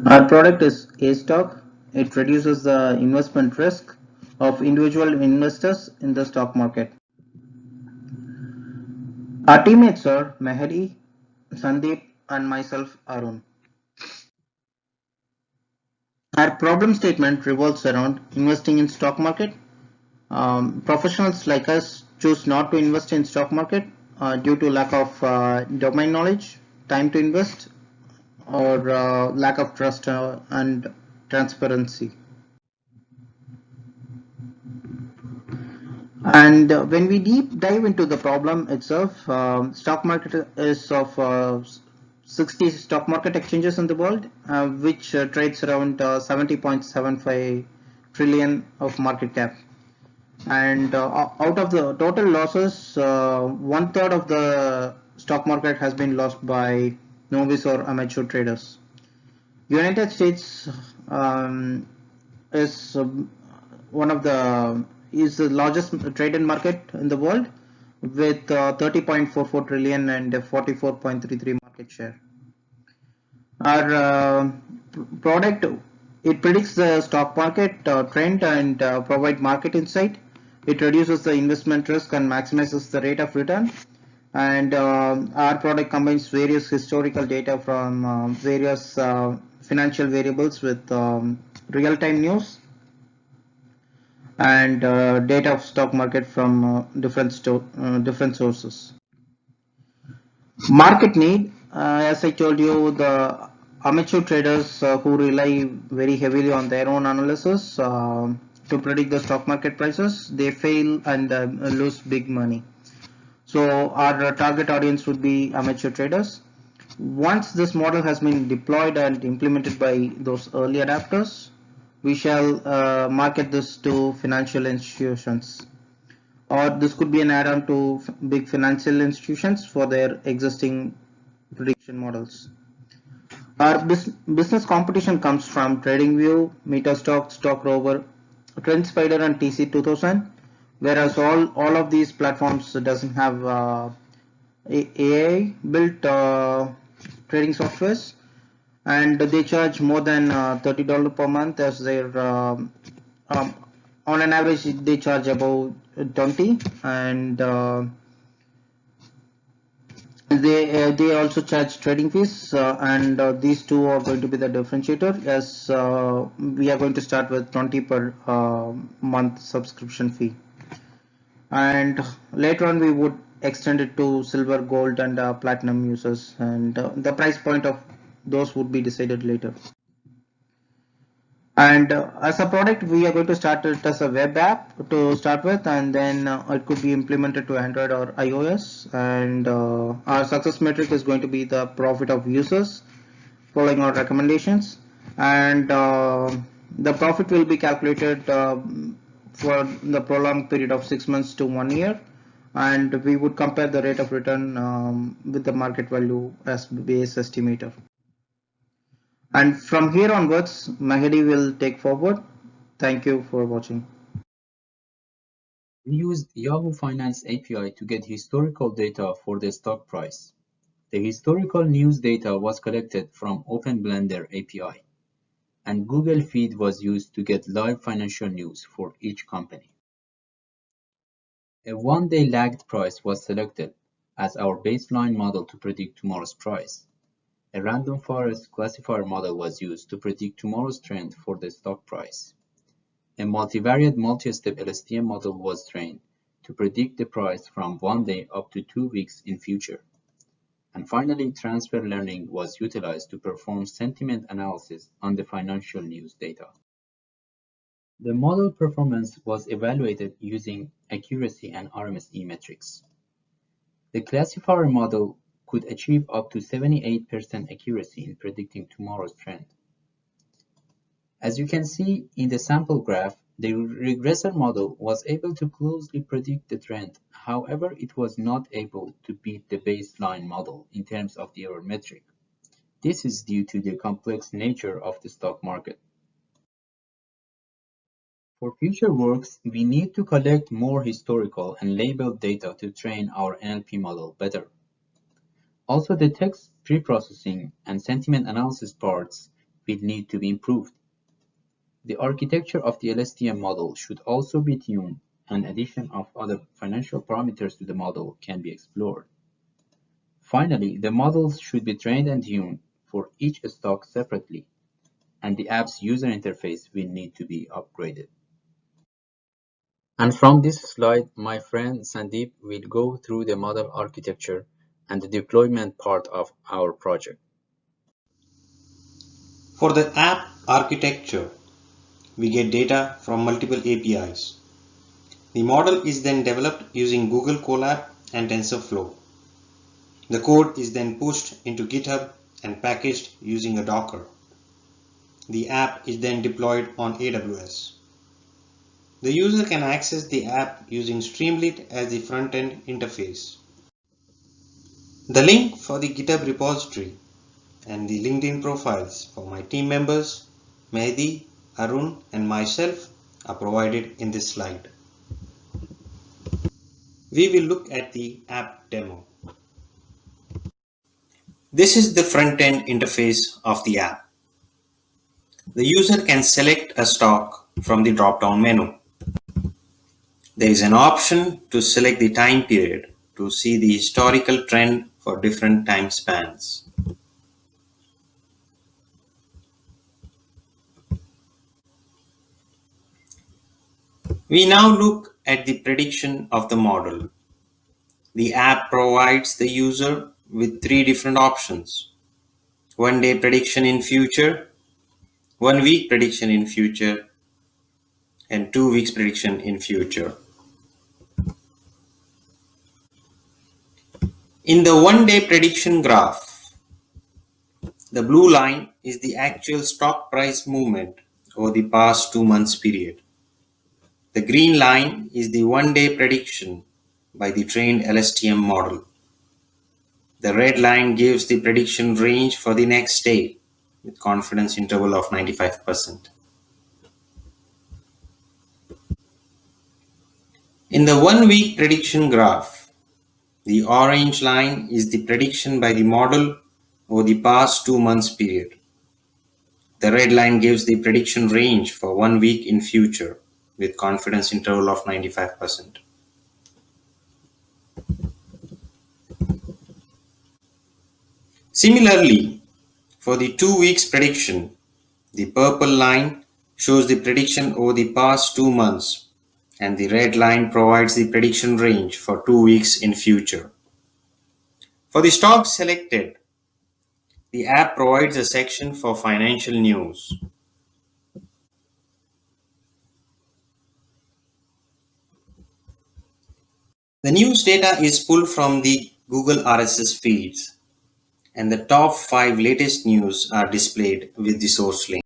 Our product is Acetock. It reduces the investment risk of individual investors in the stock market. Our teammates are Mehdi, Sandeep, and myself, Arun. Our problem statement revolves around investing in stock market. Professionals like us choose not to invest in stock market due to lack of domain knowledge, time to invest, or lack of trust and transparency. And when we deep dive into the problem itself, stock market is of 60 stock market exchanges in the world, which trades around 70.75 trillion of market cap. And out of the total losses, one third of the stock market has been lost by novice or amateur traders. United States is one of the is the largest traded market in the world with 30.44 trillion and 44.33 market share. Our product, it predicts the stock market trend and provide market insight. It reduces the investment risk and maximizes the rate of return. And our product combines various historical data from various financial variables with real-time news and data of stock market from different sources. Market need, as I told you, the amateur traders who rely very heavily on their own analysis to predict the stock market prices, they fail and lose big money. So our target audience would be amateur traders. Once this model has been deployed and implemented by those early adapters, we shall market this to financial institutions, or this could be an add-on to big financial institutions for their existing prediction models. Our business competition comes from TradingView, MetaStock, StockRover, TrendSpider, and TC2000. Whereas all of these platforms doesn't have AI built trading softwares, and they charge more than $30 per month as their on an average they charge about 20, and they also charge trading fees, and these two are going to be the differentiator, as we are going to start with 20 per month subscription fee, and later on we would extend it to silver, gold, and platinum users, and the price point of those would be decided later. And as a product, we are going to start it as a web app to start with, and then it could be implemented to Android or iOS. And our success metric is going to be the profit of users following our recommendations, and the profit will be calculated for the prolonged period of 6 months to 1 year, and we would compare the rate of return with the market value as base estimator. And from here onwards, Mahdi will take forward. Thank you for watching. We used Yahoo Finance API to get historical data for the stock price. The historical news data was collected from OpenBlender API, and Google Feed was used to get live financial news for each company. A one-day lagged price was selected as our baseline model to predict tomorrow's price. A random forest classifier model was used to predict tomorrow's trend for the stock price. A multivariate multi-step LSTM model was trained to predict the price from 1 day up to 2 weeks in future. And finally, transfer learning was utilized to perform sentiment analysis on the financial news data. The model performance was evaluated using accuracy and RMSE metrics. The classifier model could achieve up to 78% accuracy in predicting tomorrow's trend. As you can see in the sample graph, the regressor model was able to closely predict the trend. However, it was not able to beat the baseline model in terms of the error metric. This is due to the complex nature of the stock market. For future works, we need to collect more historical and labeled data to train our NLP model better. Also, the text preprocessing and sentiment analysis parts will need to be improved. The architecture of the LSTM model should also be tuned, and addition of other financial parameters to the model can be explored. Finally, the models should be trained and tuned for each stock separately, and the app's user interface will need to be upgraded. And from this slide, my friend Sandeep will go through the model architecture and the deployment part of our project. For the app architecture, we get data from multiple APIs. The model is then developed using Google Colab and TensorFlow. The code is then pushed into GitHub and packaged using a Docker. The app is then deployed on AWS. The user can access the app using Streamlit as the front-end interface. The link for the GitHub repository and the LinkedIn profiles for my team members, Mehdi, Arun and myself are provided in this slide. We will look at the app demo. This is the front-end interface of the app. The user can select a stock from the drop-down menu. There is an option to select the time period to see the historical trend for different time spans. We now look at the prediction of the model. The app provides the user with three different options: 1 day prediction in future, 1 week prediction in future, and 2 weeks prediction in future. In the 1 day prediction graph, the blue line is the actual stock price movement over the past 2 months period. The green line is the 1 day prediction by the trained LSTM model. The red line gives the prediction range for the next day with confidence interval of 95%. In the 1 week prediction graph, the orange line is the prediction by the model over the past 2 months period. The red line gives the prediction range for 1 week in future with confidence interval of 95%. Similarly, for the 2 weeks prediction, the purple line shows the prediction over the past 2 months and the red line provides the prediction range for 2 weeks in future. For the stock selected, the app provides a section for financial news. The news data is pulled from the Google RSS feeds, and the top 5 latest news are displayed with the source link.